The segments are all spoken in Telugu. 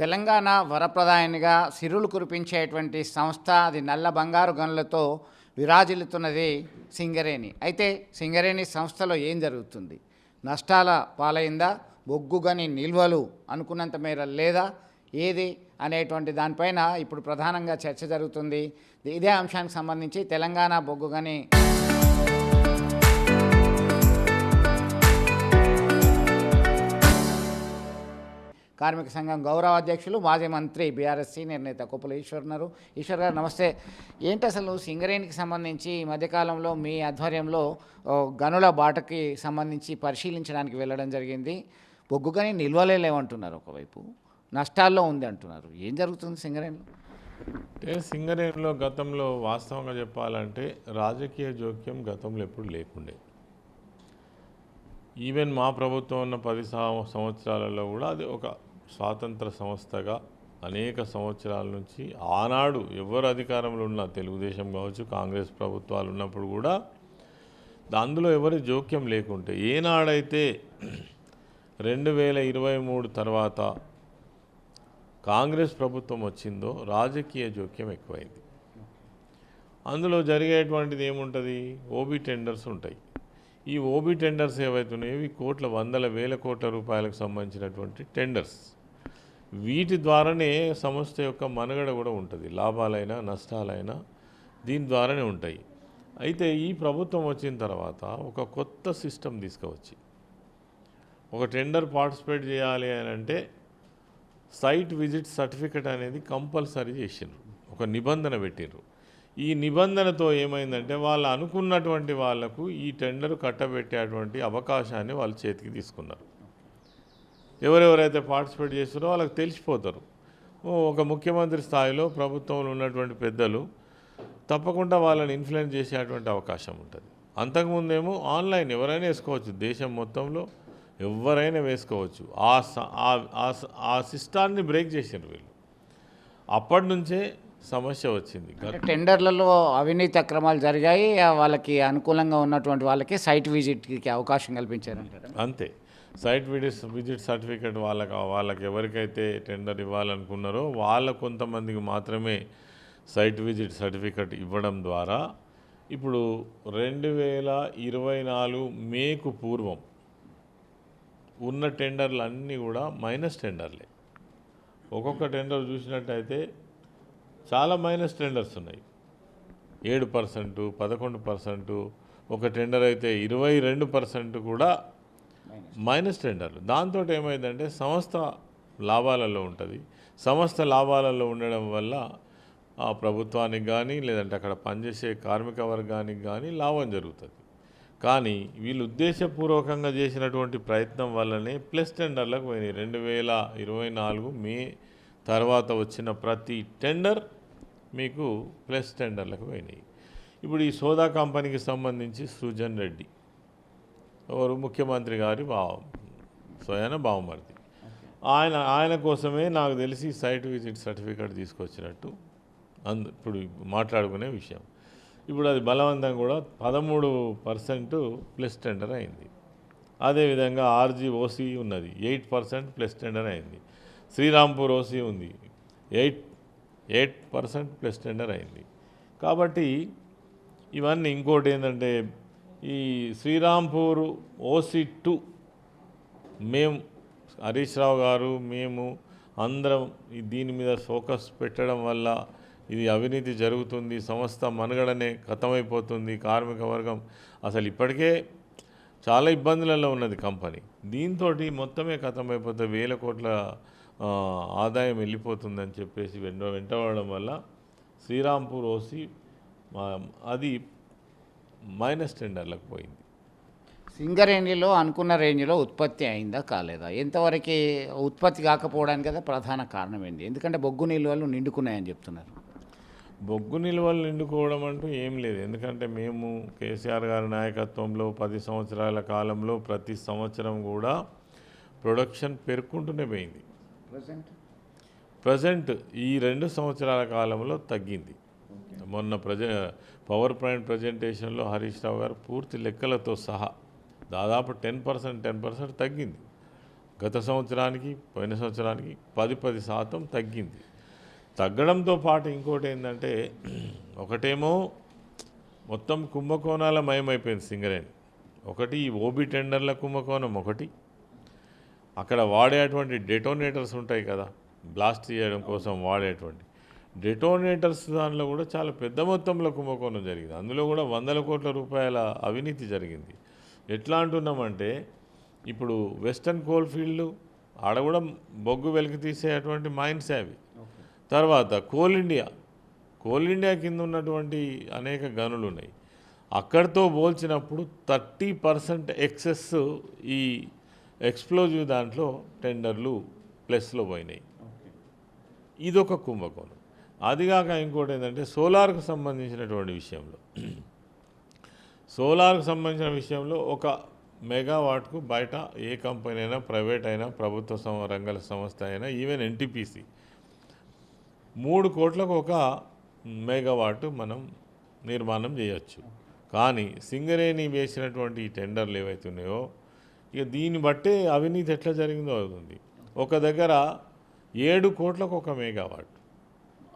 తెలంగాణ వరప్రదాయనిగా సిరులు కురిపించేటువంటి సంస్థ అది నల్ల బంగారు గనులతో విరాజిల్లుతున్నది సింగరేణి. అయితే సింగరేణి సంస్థలో ఏం జరుగుతుంది? నష్టాల పాలైందా? బొగ్గు గని నిల్వలు అనుకున్నంత మేర లేదా? ఏది అనేటువంటి దానిపైన ఇప్పుడు ప్రధానంగా చర్చ జరుగుతుంది. ఇదే అంశానికి సంబంధించి తెలంగాణ బొగ్గు గని కార్మిక సంఘం గౌరవ అధ్యక్షులు మాజీ మంత్రి బీఆర్ఎస్ సీనియర్ నేత కొప్పుల ఈశ్వర్ ఉన్నారు. ఈశ్వర్ గారు నమస్తే. ఏంటి అసలు సింగరేణికి సంబంధించి ఈ మధ్యకాలంలో మీ ఆధ్వర్యంలో గనుల బాటకి సంబంధించి పరిశీలించడానికి వెళ్ళడం జరిగింది. బొగ్గు గని నిల్వలే లేవంటున్నారు, ఒకవైపు నష్టాల్లో ఉంది అంటున్నారు. ఏం జరుగుతుంది సింగరేణిలో? అంటే సింగరేణిలో గతంలో వాస్తవంగా చెప్పాలంటే రాజకీయ జోక్యం గతంలో ఎప్పుడు లేకుండే. ఈవెన్ మా ప్రభుత్వం ఉన్న 10 సంవత్సరాలలో కూడా అది ఒక స్వాతంత్ర సంస్థగా అనేక సంవత్సరాల నుంచి ఆనాడు ఎవరు అధికారంలో ఉన్న తెలుగుదేశం కావచ్చు, కాంగ్రెస్ ప్రభుత్వాలు ఉన్నప్పుడు కూడా అందులో ఎవరి జోక్యం లేకుంటే, ఏనాడైతే 2023 తర్వాత కాంగ్రెస్ ప్రభుత్వం వచ్చిందో రాజకీయ జోక్యం ఎక్కువైంది. అందులో జరిగేటువంటిది ఏముంటుంది? ఓబీ టెండర్స్ ఉంటాయి. ఈ ఓబీ టెండర్స్ ఏవైతున్నాయో ఇవి వందల వేల కోట్ల రూపాయలకు సంబంధించినటువంటి టెండర్స్. వీటి ద్వారానే సంస్థ యొక్క మనుగడ కూడా ఉంటుంది. లాభాలైనా నష్టాలైనా దీని ద్వారానే ఉంటాయి. అయితే ఈ ప్రభుత్వం వచ్చిన తర్వాత ఒక కొత్త సిస్టమ్ తీసుకువచ్చి ఒక టెండర్ పార్టిసిపేట్ చేయాలి అని అంటే సైట్ విజిట్ సర్టిఫికెట్ అనేది కంపల్సరీ చేసిండ్రు, ఒక నిబంధన పెట్టిండ్రు. ఈ నిబంధనతో ఏమైందంటే వాళ్ళు అనుకున్నటువంటి వాళ్లకు ఈ టెండర్ కట్టబెట్టేటువంటి అవకాశాన్ని వాళ్ళ చేతికి తీసుకున్నారు. ఎవరెవరైతే పార్టిసిపేట్ చేస్తారో వాళ్ళకి తెలిసిపోతారు. ఒక ముఖ్యమంత్రి స్థాయిలో ప్రభుత్వంలో ఉన్నటువంటి పెద్దలు తప్పకుండా వాళ్ళని ఇన్ఫ్లుయెన్స్ చేసేటువంటి అవకాశం ఉంటుంది. అంతకుముందేమో ఆన్లైన్ ఎవరైనా వేసుకోవచ్చు, దేశం మొత్తంలో ఎవరైనా వేసుకోవచ్చు. ఆ సిస్టాన్ని బ్రేక్ చేశారు వీళ్ళు. అప్పటి నుంచే సమస్య వచ్చింది. టెండర్లలో అవినీతి అక్రమాలు జరిగాయి, వాళ్ళకి అనుకూలంగా ఉన్నటువంటి వాళ్ళకి సైట్ విజిట్కి అవకాశం కల్పించారు అంతే. సైట్ విజిట్ సర్టిఫికేట్ వాళ్ళకి ఎవరికైతే టెండర్ ఇవ్వాలనుకున్నారో వాళ్ళ కొంతమందికి మాత్రమే సైట్ విజిట్ సర్టిఫికేట్ ఇవ్వడం ద్వారా ఇప్పుడు 2024 మేకు పూర్వం ఉన్న టెండర్లు అన్నీ కూడా మైనస్ టెండర్లే. ఒక్కొక్క టెండర్ చూసినట్టయితే చాలా మైనస్ టెండర్స్ ఉన్నాయి. 7%, 11%, ఒక టెండర్ అయితే 22% కూడా మైనస్ టెండర్లు. దాంతో ఏమైందంటే సంస్థ లాభాలలో ఉంటుంది. సంస్థ లాభాలలో ఉండడం వల్ల ఆ ప్రభుత్వానికి కానీ లేదంటే అక్కడ పనిచేసే కార్మిక వర్గానికి కానీ లాభం జరుగుతుంది. కానీ వీళ్ళు ఉద్దేశపూర్వకంగా చేసినటువంటి ప్రయత్నం వల్లనే ప్లస్ టెండర్లకు పోయినాయి. 2024 మే తర్వాత వచ్చిన ప్రతి టెండర్ మీకు ప్లస్ టెండర్లకు పోయినాయి. ఇప్పుడు ఈ సోదా కంపెనీకి సంబంధించి సృజన్ రెడ్డి ఎవరు ముఖ్యమంత్రి గారి స్వయాన బావమరిది. ఆయన కోసమే నాకు తెలిసి సైట్ విజిట్ సర్టిఫికేట్ తీసుకొచ్చినట్టు ఇప్పుడు మాట్లాడుకునే విషయం. ఇప్పుడు అది బలవంతం కూడా 13% ప్లస్ టెండర్ అయింది. అదేవిధంగా ఆర్జీ ఓసీ ఉన్నది, 8% ప్లస్ టెండర్ అయింది. శ్రీరాంపూర్ ఓసీ ఉంది, 8% ప్లస్ టెండర్ అయింది. కాబట్టి ఇవన్నీ ఇంకోటి ఏంటంటే ఈ శ్రీరాంపూర్ ఓసీ2 మేము హరీష్ రావు గారు మేము అందరం దీని మీద ఫోకస్ పెట్టడం వల్ల ఇది అవినీతి జరుగుతుంది, సంస్థ మనుగడనే ఖతమైపోతుంది, కార్మిక వర్గం అసలు ఇప్పటికే చాలా ఇబ్బందులలో ఉన్నది కంపెనీ. దీంతో మొత్తమే ఖతమైపోతే 1000 కోట్ల ఆదాయం వెళ్ళిపోతుందని చెప్పేసి వెంటబడడం వల్ల శ్రీరాంపూర్ ఓసీ అది మైనస్ టెండర్లకు పోయింది. సింగరేణిలో అనుకున్న రేంజ్లో ఉత్పత్తి అయిందా కాలేదా? ఎంతవరకు ఉత్పత్తి కాకపోవడానికి కదా ప్రధాన కారణం ఏంటి? ఎందుకంటే బొగ్గు నిల్వలు నిండుకున్నాయని చెప్తున్నారు. బొగ్గు నిల్వలు నిండుకోవడం అంటూ ఏం లేదు. ఎందుకంటే మేము కేసీఆర్ గారి నాయకత్వంలో 10 సంవత్సరాల కాలంలో ప్రతి సంవత్సరం కూడా ప్రొడక్షన్ పెరుక్కుంటూనే పోయింది. ప్రజెంట్ ఈ 2 సంవత్సరాల కాలంలో తగ్గింది. మొన్న పవర్ పాయింట్ ప్రజెంటేషన్లో హరీష్ రావు గారు పూర్తి లెక్కలతో సహా దాదాపు 10% తగ్గింది. గత సంవత్సరానికి పోయిన సంవత్సరానికి 10% తగ్గింది. తగ్గడంతో పాటు ఇంకోటి ఏంటంటే ఒకటేమో మొత్తం కుంభకోణాల మయమైపోయింది సింగరేణి. ఒకటి ఈ ఓబీ టెండర్ల కుంభకోణం, ఒకటి అక్కడ వాడేటువంటి డెటోనేటర్స్ ఉంటాయి కదా, బ్లాస్ట్ చేయడం కోసం వాడేటువంటి డెటోనేటర్స్, దానిలో కూడా చాలా పెద్ద మొత్తంలో కుంభకోణం జరిగింది. అందులో కూడా 100 కోట్ల రూపాయల అవినీతి జరిగింది. ఎట్లా అంటున్నామంటే ఇప్పుడు వెస్టర్న్ కోల్ ఫీల్డ్ ఆడ కూడా బొగ్గు వెలికి తీసేటువంటి మైన్స్ అవి. తర్వాత కోల్ ఇండియా కింద ఉన్నటువంటి అనేక గనులు ఉన్నాయి. అక్కడితో పోల్చినప్పుడు 30% ఎక్సెస్ ఈ ఎక్స్ప్లోజివ్ దాంట్లో టెండర్లు ప్లస్లో పోయినాయి. ఇదొక కుంభకోణం. అదిగాక ఇంకోటి ఏంటంటే సోలార్కు సంబంధించినటువంటి విషయంలో ఒక మెగావాట్కు బయట ఏ కంపెనీ అయినా, ప్రైవేట్ అయినా, ప్రభుత్వ రంగ సంస్థ అయినా, ఈవెన్ ఎన్టీపీసీ 3 కోట్లకు ఒక మెగావాట్ మనం నిర్మాణం చేయొచ్చు. కానీ సింగరేణి వేసినటువంటి ఈ టెండర్లు ఏవైతే ఉన్నాయో ఇక దీన్ని బట్టే అవినీతి ఎట్లా జరిగిందో అవుతుంది. ఒక దగ్గర 7 కోట్లకు ఒక మెగావాట్,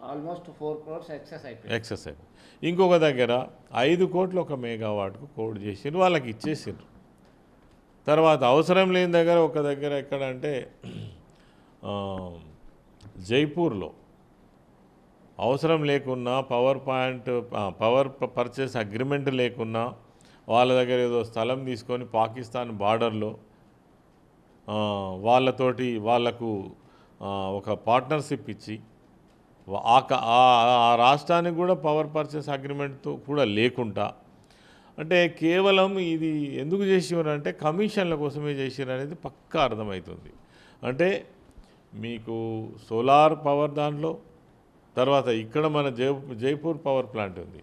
ఆల్మోస్ట్ 4 crores ఎక్సెస్ అయిపోయింది. ఇంకొక దగ్గర 5 కోట్లు ఒక మెగావాట్కు కోడ్ చేసిండ్రు, వాళ్ళకి ఇచ్చేసిండ్రు. తర్వాత అవసరం లేని దగ్గర ఒక దగ్గర ఎక్కడంటే జైపూర్లో అవసరం లేకున్నా పవర్ పర్చేస్ అగ్రిమెంట్ లేకున్నా వాళ్ళ దగ్గర ఏదో స్థలం తీసుకొని పాకిస్తాన్ బార్డర్లో వాళ్ళకు ఒక పార్ట్నర్షిప్ ఇచ్చి ఆ రాష్ట్రానికి కూడా పవర్ పర్చేస్ అగ్రిమెంట్తో కూడా లేకుండా, అంటే కేవలం ఇది ఎందుకు చేసినారంటే కమిషన్ల కోసమే చేసినారు అనేది పక్కా అర్థమవుతుంది. అంటే మీకు సోలార్ పవర్ దాంట్లో, తర్వాత ఇక్కడ మన జైపూర్ పవర్ ప్లాంట్ ఉంది.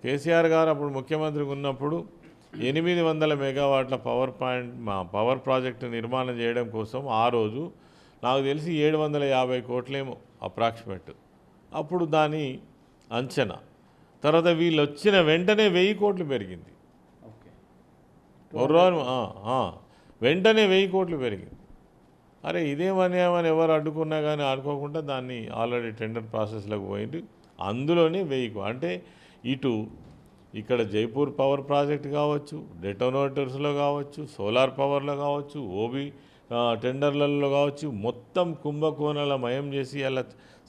కేసీఆర్ గారు అప్పుడు ముఖ్యమంత్రిగా ఉన్నప్పుడు 800 మెగావాట్ల పవర్ ప్రాజెక్టు నిర్మాణం చేయడం కోసం ఆ రోజు నాకు తెలిసి 750 కోట్లేమో అప్రాక్సిమేట్ అప్పుడు దాని అంచనా. తర్వాత వీళ్ళు వచ్చిన వెంటనే 1000 కోట్లు పెరిగింది. వెంటనే 1000 కోట్లు పెరిగింది. అరే ఇదేమని ఎవరు అడ్డుకున్నా కానీ ఆడుకోకుండా దాన్ని ఆల్రెడీ టెండర్ ప్రాసెస్లోకి పోయింది. అందులోనే 1000 అంటే ఇక్కడ జైపూర్ పవర్ ప్రాజెక్ట్ కావచ్చు, డెటోనేటర్స్లో కావచ్చు, సోలార్ పవర్లో కావచ్చు, ఓబీ టెండర్లలో కావచ్చు, మొత్తం కుంభకోణాల మయం చేసి అలా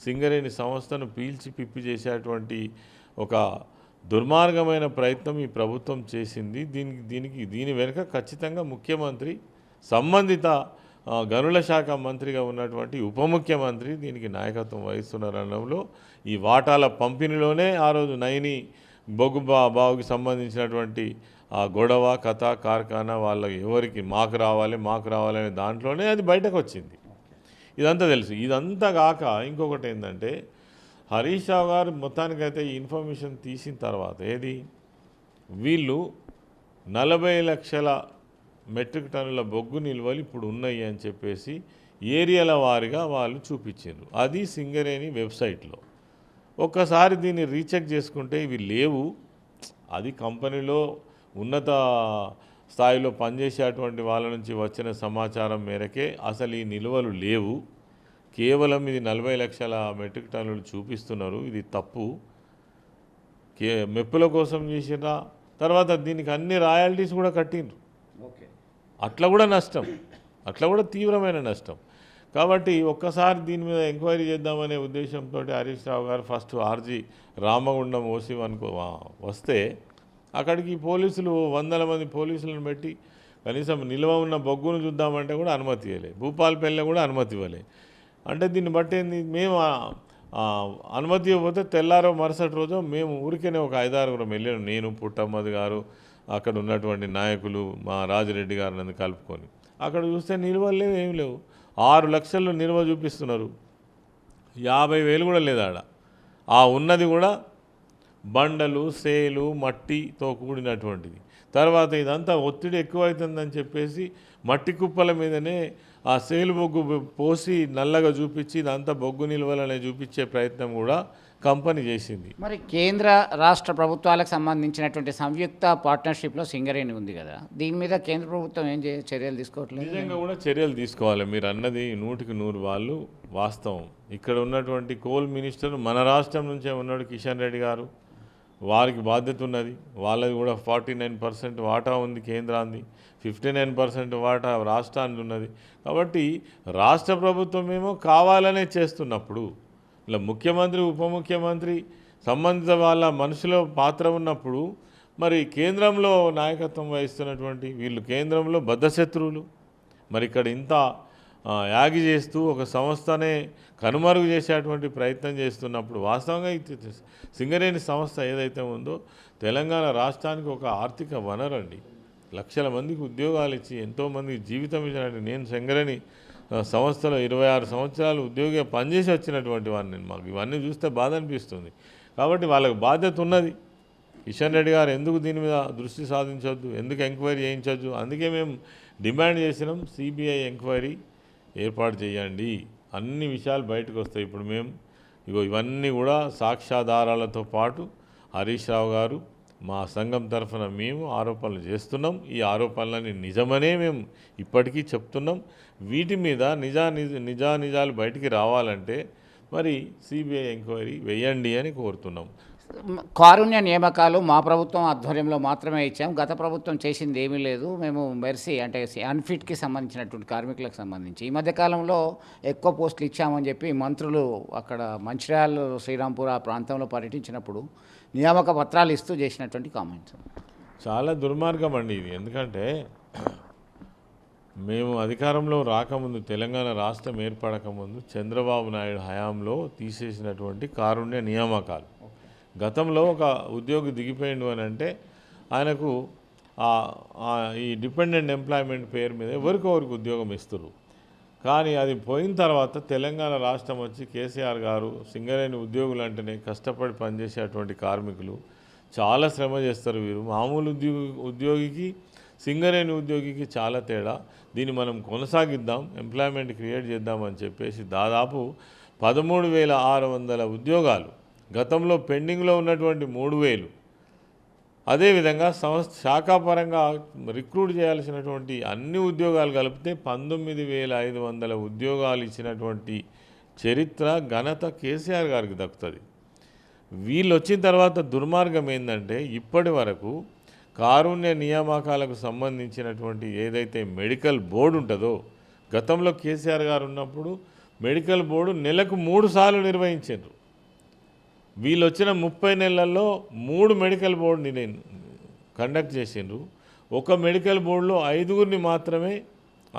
సింగరేణి సంస్థను పీల్చి పిప్పి చేసేటువంటి ఒక దుర్మార్గమైన ప్రయత్నం ఈ ప్రభుత్వం చేసింది. దీని వెనుక ఖచ్చితంగా ముఖ్యమంత్రి, సంబంధిత గనుల శాఖ మంత్రిగా ఉన్నటువంటి ఉప ముఖ్యమంత్రి దీనికి నాయకత్వం వహిస్తున్న రంగంలో ఈ వాటాల పంపిణీలోనే ఆ రోజు నైని బొగ్గు బావుకి సంబంధించినటువంటి ఆ గొడవ కథ కార్ఖానా వాళ్ళకి ఎవరికి మాకు రావాలి అనే దాంట్లోనే అది బయటకు వచ్చింది. ఇదంతా తెలుసు. ఇదంతా కాక ఇంకొకటి ఏంటంటే హరీష్ రావు గారు మొత్తానికైతే ఈ ఇన్ఫర్మేషన్ తీసిన తర్వాత వీళ్ళు 40 లక్షల మెట్రిక్ టన్నుల బొగ్గు నిల్వలు ఇప్పుడు ఉన్నాయి అని చెప్పేసి ఏరియాల వారీగా వాళ్ళు చూపించారు. అది సింగరేణి వెబ్సైట్లో. ఒక్కసారి దీన్ని రీచెక్ చేసుకుంటే ఇవి లేవు. అది కంపెనీలో ఉన్నత స్థాయిలో పనిచేసేటువంటి వాళ్ళ నుంచి వచ్చిన సమాచారం మేరకే అసలు ఈ నిల్వలు లేవు. కేవలం ఇది 40 లక్షల మెట్రిక్ టన్నులు చూపిస్తున్నారు. ఇది తప్పు. మెప్పుల కోసం చేసినా తర్వాత దీనికి అన్ని రాయల్టీస్ కూడా కట్టిండ్రు. అట్లా కూడా నష్టం, అట్లా కూడా తీవ్రమైన నష్టం. కాబట్టి ఒక్కసారి దీని మీద ఎంక్వైరీ చేద్దామనే ఉద్దేశంతో హరీష్ రావు గారు ఫస్ట్ ఆర్జీ రామగుండం ఓసి వస్తే అక్కడికి పోలీసులు 100 మంది పోలీసులను పెట్టి కనీసం నిల్వ ఉన్న బొగ్గును చూద్దామంటే కూడా అనుమతి ఇవ్వలే. భూపాలపల్లిలో కూడా అనుమతి ఇవ్వలే. అంటే దీన్ని బట్టి మేము అనుమతి ఇవ్వకపోతే తెల్లారో మరుసటి రోజు మేము ఊరికేనే ఒక 5-6 వెళ్ళాను. నేను, పుట్టమ్మది గారు, అక్కడ ఉన్నటువంటి నాయకులు, మా రాజిరెడ్డి గారిని కలుపుకొని అక్కడ చూస్తే నిల్వలు లేవు, ఏం లేవు. 6 లక్షలు నిల్వ చూపిస్తున్నారు. 50,000 కూడా లేదు ఆడ. ఆ ఉన్నది కూడా బండలు, సేలు, మట్టితో కూడినటువంటిది. తర్వాత ఇదంతా ఒత్తిడి ఎక్కువవుతుందని చెప్పేసి మట్టి కుప్పల మీదనే ఆ సేలు బొగ్గు పోసి నల్లగా చూపించి ఇదంతా బొగ్గు నిల్వలనే చూపించే ప్రయత్నం కూడా కంపెనీ చేసింది. మరి కేంద్ర రాష్ట్ర ప్రభుత్వాలకు సంబంధించినటువంటి సంయుక్త పార్ట్నర్షిప్లో సింగరేణి ఉంది కదా, దీని మీద కేంద్ర ప్రభుత్వం ఏం చర్యలు తీసుకోవట్లేదు? నిజంగా కూడా చర్యలు తీసుకోవాలి. మీరు అన్నది 100% వాళ్ళు వాస్తవం. ఇక్కడ ఉన్నటువంటి కోల్ మినిస్టర్ మన రాష్ట్రం నుంచే ఉన్నాడు కిషన్ రెడ్డి గారు, వారికి బాధ్యత ఉన్నది. వాళ్ళది కూడా 49% వాటా ఉంది కేంద్రాన్ని, 59% వాటా రాష్ట్రానికి ఉన్నది. కాబట్టి రాష్ట్ర ప్రభుత్వం ఏమో కావాలనే చేస్తున్నప్పుడు, ఇలా ముఖ్యమంత్రి ఉప ముఖ్యమంత్రి సంబంధిత వాళ్ళ మనసులో పాత్ర ఉన్నప్పుడు మరి కేంద్రంలో నాయకత్వం వహిస్తున్నటువంటి వీళ్ళు కేంద్రంలో బద్ధశత్రువులు. మరి ఇక్కడ ఇంత యాగి చేస్తూ ఒక సంస్థనే కనుమరుగు చేసేటువంటి ప్రయత్నం చేస్తున్నప్పుడు వాస్తవంగా సింగరేణి సంస్థ ఏదైతే ఉందో తెలంగాణ రాష్ట్రానికి ఒక ఆర్థిక వనరు అండి. లక్షల మందికి ఉద్యోగాలు ఇచ్చి ఎంతోమందికి జీవితం ఇచ్చినట్టు నేను సింగరేణి సంస్థలో 26 సంవత్సరాలు ఉద్యోగిగా పనిచేసి వచ్చినటువంటి వాడిని. మాకు ఇవన్నీ చూస్తే బాధ అనిపిస్తుంది. కాబట్టి వాళ్ళకి బాధ్యత ఉన్నది. కిషన్ రెడ్డి గారు ఎందుకు దీని మీద దృష్టి సాధించవద్దు, ఎందుకు ఎంక్వైరీ చేయించవద్దు? అందుకే మేము డిమాండ్ చేసినాం, సిబిఐ ఎంక్వైరీ ఏర్పాటు చేయండి, అన్ని విషయాలు బయటకు వస్తాయి. ఇప్పుడు మేము ఇవన్నీ కూడా సాక్ష్యాధారాలతో పాటు హరీష్ రావు గారు మా సంఘం తరఫున మేము ఆరోపణలు చేస్తున్నాం. ఈ ఆరోపణలని నిజమనే మేము ఇప్పటికీ చెప్తున్నాం. వీటి మీద నిజాలు బయటికి రావాలంటే మరి సిబిఐ ఎంక్వైరీ వేయండి అని కోరుతున్నాం. కారుణ్య నియామకాలు మా ప్రభుత్వం ఆధ్వర్యంలో మాత్రమే ఇచ్చాం, గత ప్రభుత్వం చేసింది ఏమీ లేదు. మేము మెర్సీ అంటే అన్ఫిట్కి సంబంధించినటువంటి కార్మికులకు సంబంధించి ఈ మధ్యకాలంలో ఎక్కువ పోస్టులు ఇచ్చామని చెప్పి మంత్రులు అక్కడ మంచిర్యాల శ్రీరాంపూర్ ఆ ప్రాంతంలో పర్యటించినప్పుడు నియామక పత్రాలు ఇస్తూ చేసినటువంటి కామెంట్స్ చాలా దుర్మార్గం అండి ఇది. ఎందుకంటే మేము అధికారంలో రాకముందు, తెలంగాణ రాష్ట్రం ఏర్పడకముందు చంద్రబాబు నాయుడు హయాంలో తీసేసినటువంటి కారుణ్య నియామకాలు. గతంలో ఒక ఉద్యోగి దిగిపోయిండు అని అంటే ఆయనకు ఈ డిపెండెంట్ ఎంప్లాయ్మెంట్ పేరు మీద ఎవరికొవరికి ఉద్యోగం ఇస్తారు. కానీ అది పోయిన తర్వాత తెలంగాణ రాష్ట్రం వచ్చి కేసీఆర్ గారు సింగరేణి ఉద్యోగులు అంటేనే కష్టపడి పనిచేసేటువంటి కార్మికులు, చాలా శ్రమ చేస్తారు వీరు. మామూలు ఉద్యోగికి సింగరేణి ఉద్యోగికి చాలా తేడా. దీన్ని మనం కొనసాగిద్దాం, ఎంప్లాయ్మెంట్ క్రియేట్ చేద్దామని చెప్పేసి దాదాపు 13,600 ఉద్యోగాలు, గతంలో పెండింగ్లో ఉన్నటువంటి 3,000, అదేవిధంగా శాఖాపరంగా రిక్రూట్ చేయాల్సినటువంటి అన్ని ఉద్యోగాలు కలిపితే 19,500 ఉద్యోగాలు ఇచ్చినటువంటి చరిత్ర ఘనత కేసీఆర్ గారికి దక్కుతుంది. వీళ్ళు వచ్చిన తర్వాత దుర్మార్గం ఏంటంటే ఇప్పటి వరకు కారుణ్య నియామకాలకు సంబంధించినటువంటి ఏదైతే మెడికల్ బోర్డు ఉంటుందో, గతంలో కేసీఆర్ గారు ఉన్నప్పుడు మెడికల్ బోర్డు నెలకు 3 సార్లు నిర్వహించారు. వీళ్ళు వచ్చిన 30 నెలల్లో 3 మెడికల్ బోర్డుని కండక్ట్ చేసిండ్రు. ఒక మెడికల్ బోర్డులో 5గురిని మాత్రమే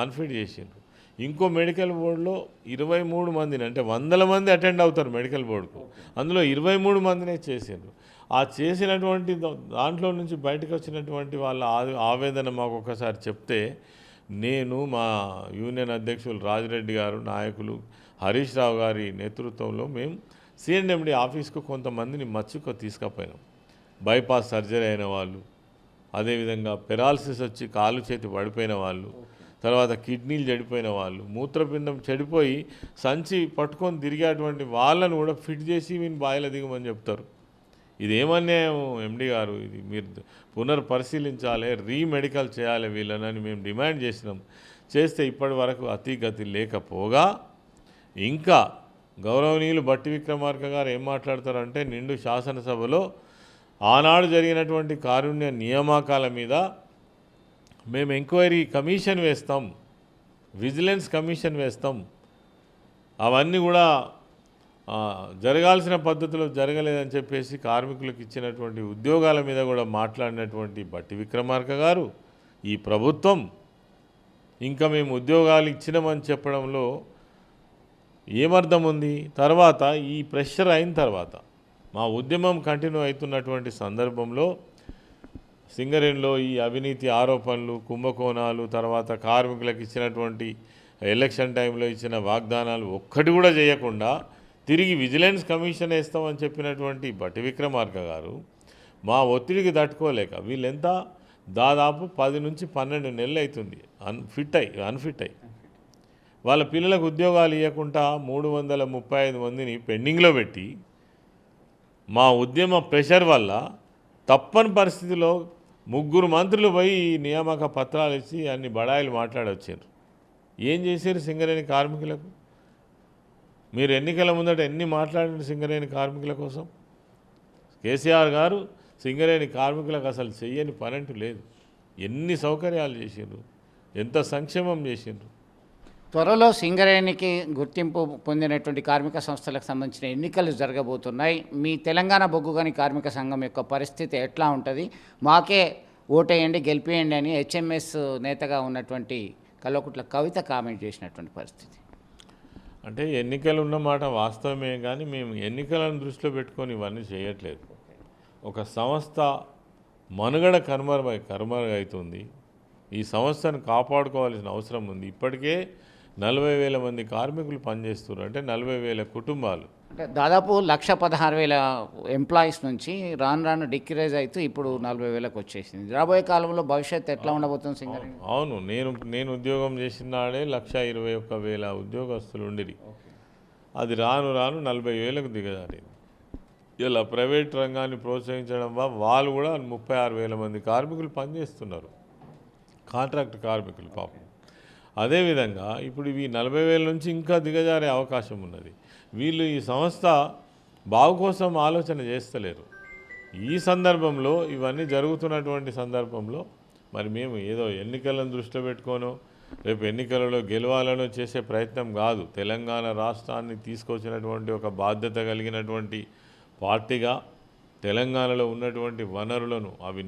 అన్ఫిట్ చేసిండ్రు. ఇంకో మెడికల్ బోర్డులో 23 మందిని, అంటే 100 మంది అటెండ్ అవుతారు మెడికల్ బోర్డుకు, అందులో 23 మందినే చేసిండ్రు. ఆ చేసినటువంటి దాంట్లో నుంచి బయటకు వచ్చినటువంటి వాళ్ళ ఆవేదన మాకు ఒకసారి చెప్తే, నేను మా యూనియన్ అధ్యక్షులు రాజిరెడ్డి గారు, నాయకులు హరీష్ రావు గారి నేతృత్వంలో మేము సిఎండి ఆఫీస్కు కొంతమందిని మచ్చుకు తీసుకుపోయినాం. బైపాస్ సర్జరీ అయిన వాళ్ళు, అదేవిధంగా పెరాలసిస్ వచ్చి కాలు చేతి పడిపోయిన వాళ్ళు, తర్వాత కిడ్నీలు చెడిపోయిన వాళ్ళు, మూత్రపిండం చెడిపోయి సంచి పట్టుకొని తిరిగేటువంటి వాళ్ళను కూడా ఫిట్ చేసి వీని బాయిల దిగమని చెప్తారు. ఇదేమన్యాయం ఎండి గారు, ఇది మీరు పునర్పరిశీలించాలి, రీమెడికల్ చేయాలి వీళ్ళని మేము డిమాండ్ చేసినాం. చేస్తే ఇప్పటి వరకు అతిగతి లేకపోగా ఇంకా గౌరవనీయులు బట్టి విక్రమార్క గారు ఏం మాట్లాడతారంటే, నిండు శాసనసభలో ఆనాడు జరిగినటువంటి కారుణ్య నియామకాల మీద మేము ఎంక్వైరీ కమిషన్ వేస్తాం, విజిలెన్స్ కమిషన్ వేస్తాం, అవన్నీ కూడా జరగాల్సిన పద్ధతిలో జరగలేదని చెప్పేసి కార్మికులకు ఇచ్చినటువంటి ఉద్యోగాల మీద కూడా మాట్లాడినటువంటి బట్టి విక్రమార్క గారు, ఈ ప్రభుత్వం ఇంకా మేము ఉద్యోగాలు ఇచ్చినామని చెప్పడంలో ఏమర్థం ఉంది? తర్వాత ఈ ప్రెషర్ అయిన తర్వాత మా ఉద్యమం కంటిన్యూ అవుతున్నటువంటి సందర్భంలో సింగరేణిలో ఈ అవినీతి ఆరోపణలు, కుంభకోణాలు, తర్వాత కార్మికులకు ఇచ్చినటువంటి ఎలక్షన్ టైంలో ఇచ్చిన వాగ్దానాలు ఒక్కటి కూడా చేయకుండా తిరిగి విజిలెన్స్ కమిషన్ వేస్తామని చెప్పినటువంటి బట్టి విక్రమార్క గారు మా ఒత్తిడికి తట్టుకోలేక వీళ్ళెంత దాదాపు 10 నుంచి 12 నెలలు అవుతుంది అన్ఫిట్ అయ్యి. వాళ్ళ పిల్లలకు ఉద్యోగాలు ఇవ్వకుండా 335 మందిని పెండింగ్లో పెట్టి మా ఉద్యమ ప్రెషర్ వల్ల తప్పని పరిస్థితిలో 3 మంత్రులు పోయి ఈ నియామక పత్రాలు ఇచ్చి అన్ని బడాయిలు మాట్లాడొచ్చారు. ఏం చేశారు సింగరేణి కార్మికులకు? మీరు ఎన్నికల ముందట ఎన్ని మాట్లాడిన సింగరేణి కార్మికుల కోసం? కేసీఆర్ గారు సింగరేణి కార్మికులకు అసలు చెయ్యని పనంటూ లేదు. ఎన్ని సౌకర్యాలు చేసిండ్రు, ఎంత సంక్షేమం చేసిండ్రు. త్వరలో సింగరేణికి గుర్తింపు పొందినటువంటి కార్మిక సంస్థలకు సంబంధించిన ఎన్నికలు జరగబోతున్నాయి. మీ తెలంగాణ బొగ్గుగని కార్మిక సంఘం యొక్క పరిస్థితి ఎట్లా ఉంటుంది? మాకే ఓటేయండి, గెలిపేయండి అని హెచ్ఎంఎస్ నేతగా ఉన్నటువంటి కల్వకుట్ల కవిత కామెంట్ చేసినటువంటి పరిస్థితి. అంటే ఎన్నికలు ఉన్నమాట వాస్తవమే, కానీ మేము ఎన్నికలను దృష్టిలో పెట్టుకొని ఇవన్నీ చేయట్లేదు. ఒక సంస్థ మనుగడ కనుమరుగవుతుంది. ఈ సంస్థను కాపాడుకోవాల్సిన అవసరం ఉంది. ఇప్పటికే 40,000 మంది కార్మికులు పనిచేస్తున్నారు. అంటే 40,000 కుటుంబాలు. అంటే దాదాపు 1,16,000 ఎంప్లాయీస్ నుంచి రాను రాను డిక్రీజ్ అయితే ఇప్పుడు 40,000కు వచ్చేసింది. రాబోయే కాలంలో భవిష్యత్తు ఎట్లా ఉండబోతుంది సింగరేణి? అవును, నేను ఉద్యోగం చేసిన నాడే 1,21,000 ఉద్యోగస్తులు ఉండిరి. అది రాను రాను 40,000కు దిగజారింది. ఇలా ప్రైవేట్ రంగాన్ని ప్రోత్సహించడం వల్ల వాళ్ళు కూడా 36,000 మంది కార్మికులు పనిచేస్తున్నారు, కాంట్రాక్ట్ కార్మికులు పాపం. అదేవిధంగా ఇప్పుడు ఇవి 40,000 నుంచి ఇంకా దిగజారే అవకాశం ఉన్నది. వీళ్ళు ఈ సంస్థ బాగు కోసం ఆలోచన చేస్తలేరు. ఈ సందర్భంలో ఇవన్నీ జరుగుతున్నటువంటి సందర్భంలో మరి మేము ఏదో ఎన్నికలను దృష్టిలో పెట్టుకోనో రేపు ఎన్నికలలో గెలవాలనో చేసే ప్రయత్నం కాదు. తెలంగాణ రాష్ట్రాన్ని తీసుకొచ్చినటువంటి ఒక బాధ్యత కలిగినటువంటి పార్టీగా తెలంగాణలో ఉన్నటువంటి వనరులను, అవి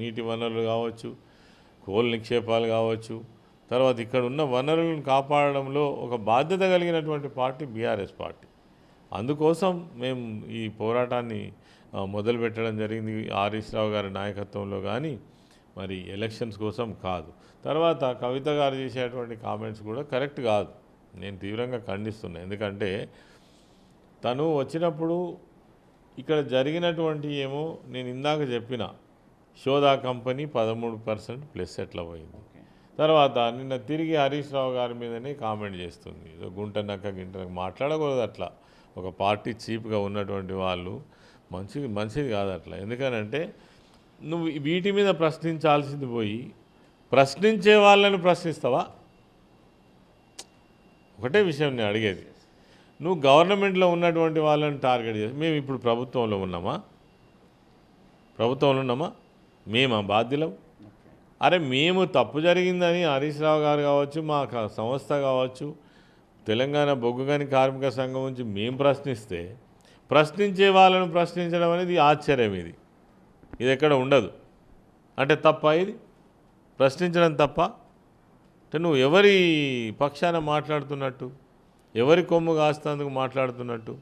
నీటి వనరులు కావచ్చు, కోల్ నిక్షేపాలు కావచ్చు, తర్వాత ఇక్కడ ఉన్న వనరులను కాపాడడంలో ఒక బాధ్యత కలిగినటువంటి పార్టీ బీఆర్ఎస్ పార్టీ. అందుకోసం మేము ఈ పోరాటాన్ని మొదలుపెట్టడం జరిగింది హరీష్ రావు గారి నాయకత్వంలో, కానీ మరి ఎలక్షన్స్ కోసం కాదు. తర్వాత కవిత గారు చేసేటువంటి కామెంట్స్ కూడా కరెక్ట్ కాదు, నేను తీవ్రంగా ఖండిస్తున్నాను. ఎందుకంటే తను వచ్చినప్పుడు ఇక్కడ జరిగినటువంటి ఏమో నేను ఇందాక చెప్పిన షోదా కంపెనీ 13% ప్లస్ ఎట్లా పోయింది. తర్వాత నిన్న తిరిగి హరీష్ రావు గారి మీదనే కామెంట్ చేస్తుంది. గుంటనక్క గింటనక్క మాట్లాడకూడదు అట్లా. ఒక పార్టీ చీప్గా ఉన్నటువంటి వాళ్ళు మంచిది కాదు అట్లా. ఎందుకనంటే నువ్వు వీటి మీద ప్రశ్నించాల్సింది పోయి ప్రశ్నించే వాళ్ళని ప్రశ్నిస్తావా? ఒకటే విషయం నేను అడిగేది. నువ్వు గవర్నమెంట్లో ఉన్నటువంటి వాళ్ళని టార్గెట్ చేసి మేము ఇప్పుడు ప్రభుత్వంలో ఉన్నామా మేమా బాధ్యులం? అరే మేము తప్పు జరిగిందని హరీష్ రావు గారు కావచ్చు, మా సంస్థ కావచ్చు, తెలంగాణ బొగ్గుగని కార్మిక సంఘం నుంచి మేము ప్రశ్నిస్తే ప్రశ్నించే వాళ్ళను ప్రశ్నించడం అనేది ఆశ్చర్యం. ఇది ఎక్కడ ఉండదు. అంటే తప్ప ఇది ప్రశ్నించడం తప్ప? అంటే నువ్వు ఎవరి పక్షాన మాట్లాడుతున్నట్టు, ఎవరి కొమ్ము కాస్తందుకు మాట్లాడుతున్నట్టు?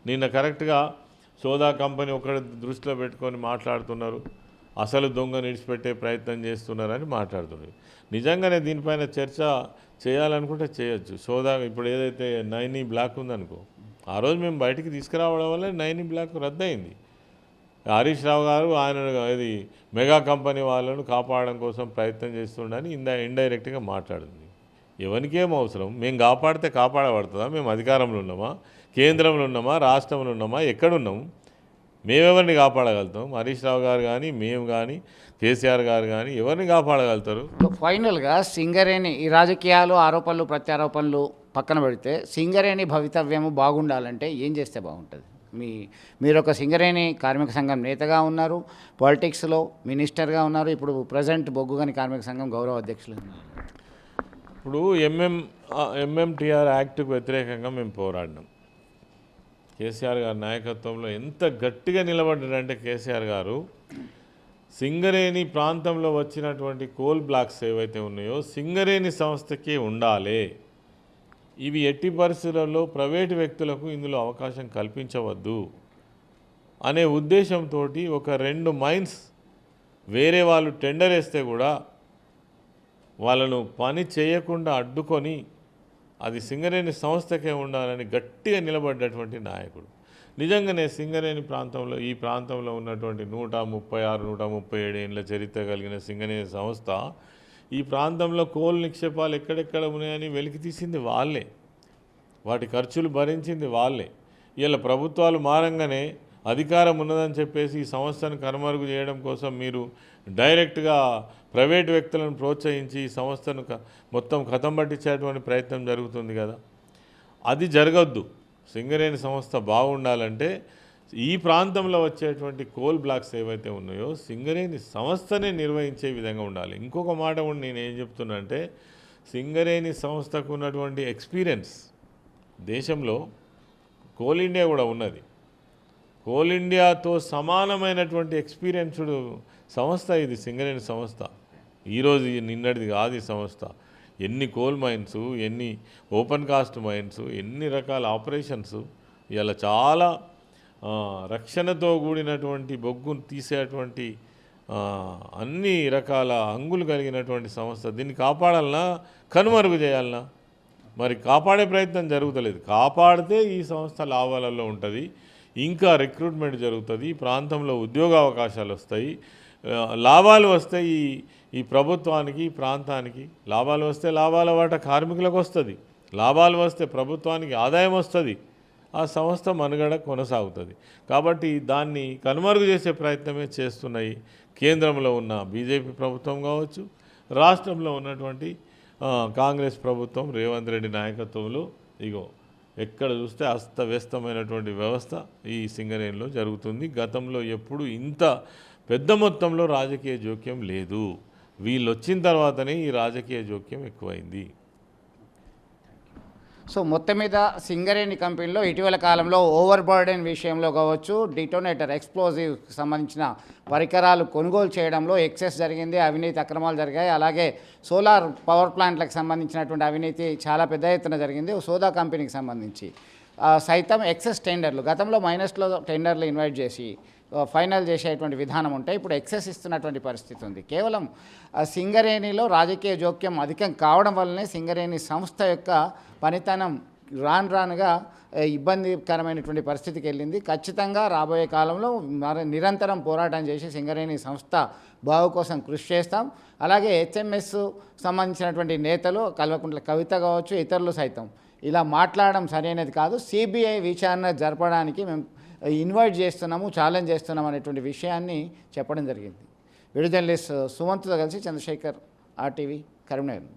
నిన్న కరెక్ట్గా సోదా కంపెనీ ఒకటి దృష్టిలో పెట్టుకొని మాట్లాడుతున్నారు, అసలు దొంగను విడిచిపెట్టే ప్రయత్నం చేస్తున్నారని మాట్లాడుతున్నారు. నిజంగానే దీనిపైన చర్చ చేయాలనుకుంటే చేయొచ్చు. సోదా ఇప్పుడు ఏదైతే 9E బ్లాక్ ఉందనుకో, ఆ రోజు మేము బయటికి తీసుకురావడం వల్ల 9E బ్లాక్ రద్దయింది. హరీష్ రావు గారు ఆయన ఇది మెగా కంపెనీ వాళ్ళను కాపాడడం కోసం ప్రయత్నం చేస్తుండని ఇండైరెక్ట్గా మాట్లాడింది. ఎవరికేం అవసరం? మేము కాపాడితే కాపాడబడుతుందా? మేము అధికారంలో ఉన్నామా, కేంద్రంలో ఉన్నామా, రాష్ట్రంలో ఉన్నామా, ఎక్కడున్నాము? మేమెవరిని కాపాడగలుగుతాం? హరీష్ రావు గారు కానీ, మేము కానీ, కేసీఆర్ గారు కానీ ఎవరిని కాపాడగలుగుతారు? ఫైనల్గా సింగరేణి ఈ రాజకీయాలు, ఆరోపణలు, ప్రత్యారోపణలు పక్కన పెడితే సింగరేణి భవితవ్యము బాగుండాలంటే ఏం చేస్తే బాగుంటుంది? మీరు ఒక సింగరేణి కార్మిక సంఘం నేతగా ఉన్నారు, పాలిటిక్స్లో మినిస్టర్గా ఉన్నారు, ఇప్పుడు ప్రజెంట్ బొగ్గుగని కార్మిక సంఘం గౌరవ అధ్యక్షులు ఉన్నారు. ఇప్పుడు ఎంఎంటీఆర్ యాక్ట్కు వ్యతిరేకంగా మేము పోరాడినాం. కేసీఆర్ గారి నాయకత్వంలో ఎంత గట్టిగా నిలబడ్డారంటే కేసీఆర్ గారు సింగరేణి ప్రాంతంలో వచ్చినటువంటి కోల్ బ్లాక్స్ ఏవైతే ఉన్నాయో సింగరేణి సంస్థకే ఉండాలి, ఇవి ఎట్టి పరిస్థితులలో ప్రైవేటు వ్యక్తులకు ఇందులో అవకాశం కల్పించవద్దు అనే ఉద్దేశంతో ఒక 2 మైన్స్ వేరే వాళ్ళు టెండర్ వేస్తే కూడా వాళ్ళను పని చేయకుండా అడ్డుకొని అది సింగరేణి సంస్థకే ఉండాలని గట్టిగా నిలబడ్డటువంటి నాయకుడు. నిజంగానే సింగరేణి ప్రాంతంలో, ఈ ప్రాంతంలో ఉన్నటువంటి 136, 137 ఏళ్ళ చరిత్ర కలిగిన సింగరేణి సంస్థ ఈ ప్రాంతంలో కోల్ నిక్షేపాలు ఎక్కడెక్కడ ఉన్నాయని వెలికి తీసింది వాళ్ళే, వాటి ఖర్చులు భరించింది వాళ్ళే. ఇలా ప్రభుత్వాలు మారంగానే అధికారం ఉన్నదని చెప్పేసి ఈ సంస్థను కనుమరుగు చేయడం కోసం మీరు డైరెక్ట్గా ప్రైవేట్ వ్యక్తులను ప్రోత్సహించి ఈ సంస్థను మొత్తం కథం పట్టించేటువంటి ప్రయత్నం జరుగుతుంది కదా. అది జరగద్దు. సింగరేణి సంస్థ బాగుండాలంటే ఈ ప్రాంతంలో వచ్చేటువంటి కోల్ బ్లాక్స్ ఏవైతే ఉన్నాయో సింగరేణి సంస్థనే నిర్వహించే విధంగా ఉండాలి. ఇంకొక మాట కూడా నేను ఏం చెప్తున్నా అంటే, సింగరేణి సంస్థకు ఉన్నటువంటి ఎక్స్పీరియన్స్ దేశంలో కోల్ ఇండియా కూడా ఉన్నది. కోల్ ఇండియాతో సమానమైనటువంటి ఎక్స్పీరియన్స్డ్ సంస్థ ఇది సింగరేణి సంస్థ. ఈరోజు నిన్నటిది కాదు ఈ సంస్థ. ఎన్ని కోల్ మైన్స్, ఎన్ని ఓపెన్ కాస్ట్ మైన్స్, ఎన్ని రకాల ఆపరేషన్స్, ఇలా చాలా రక్షణతో కూడినటువంటి బొగ్గును తీసేటువంటి అన్ని రకాల హంగులు కలిగినటువంటి సంస్థ. దీన్ని కాపాడాలన్నా కనుమరుగు చేయాలన్నా మరి కాపాడే ప్రయత్నం జరుగుతలేదు. కాపాడితే ఈ సంస్థ లాభాలలో ఉంటుంది, ఇంకా రిక్రూట్మెంట్ జరుగుతుంది, ఈ ప్రాంతంలో ఉద్యోగ అవకాశాలు వస్తాయి, లాభాలు వస్తాయి. ఈ ప్రభుత్వానికి, ఈ ప్రాంతానికి లాభాలు వస్తే లాభాల వాటా కార్మికులకు వస్తుంది, లాభాలు వస్తే ప్రభుత్వానికి ఆదాయం వస్తుంది, ఆ సంస్థ మనుగడ కొనసాగుతుంది. కాబట్టి దాన్ని కనుమరుగు చేసే ప్రయత్నమే చేస్తున్నాయి కేంద్రంలో ఉన్న బీజేపీ ప్రభుత్వం కావచ్చు, రాష్ట్రంలో ఉన్నటువంటి కాంగ్రెస్ ప్రభుత్వం రేవంత్ రెడ్డి నాయకత్వంలో. ఇగో ఎక్కడ చూస్తే అస్తవ్యస్తమైనటువంటి వ్యవస్థ ఈ సింగరేణిలో జరుగుతుంది. గతంలో ఎప్పుడు ఇంత పెద్ద మొత్తంలో రాజకీయ జోక్యం లేదు. వీళ్ళు వచ్చిన తర్వాతనే ఈ రాజకీయ జోక్యం ఎక్కువైంది. సో మొత్తం మీద సింగరేణి కంపెనీలో ఇటీవల కాలంలో ఓవర్ బర్డెన్ విషయంలో కావచ్చు, డిటోనేటర్ ఎక్స్ప్లోజివ్ సంబంధించిన పరికరాలు కొనుగోలు చేయడంలో ఎక్సెస్ జరిగింది, అవినీతి అక్రమాలు జరిగాయి. అలాగే సోలార్ పవర్ ప్లాంట్లకు సంబంధించినటువంటి అవినీతి చాలా పెద్ద ఎత్తున జరిగింది. సోదా కంపెనీకి సంబంధించి సైతం ఎక్సెస్ టెండర్లు, గతంలో మైనస్లో టెండర్లు ఇన్వైట్ చేసి ఫైనల్ చేసేటువంటి విధానం ఉంటే ఇప్పుడు ఎక్సెస్ ఇస్తున్నటువంటి పరిస్థితి ఉంది. కేవలం సింగరేణిలో రాజకీయ జోక్యం అధికం కావడం వల్లనే సింగరేణి సంస్థ యొక్క పనితనం రానుగా ఇబ్బందికరమైనటువంటి పరిస్థితికి వెళ్ళింది. ఖచ్చితంగా రాబోయే కాలంలో నిరంతరం పోరాటం చేసి సింగరేణి సంస్థ బాగు కోసం కృషి చేస్తాం. అలాగే హెచ్ఎంఎస్ సంబంధించినటువంటి నేతలు కల్వకుంట్ల కవిత కావచ్చు, ఇతరులు సైతం ఇలా మాట్లాడడం సరైనది కాదు, సిబిఐ విచారణ జరపడానికి మేము ఇన్వైట్ చేస్తున్నాము, ఛాలెంజ్ చేస్తున్నాం అనేటువంటి విషయాన్ని చెప్పడం జరిగింది. వీడియో జర్నలిస్ట్ సుమంత్తో కలిసి చంద్రశేఖర్, RTV, కరీంనగర్.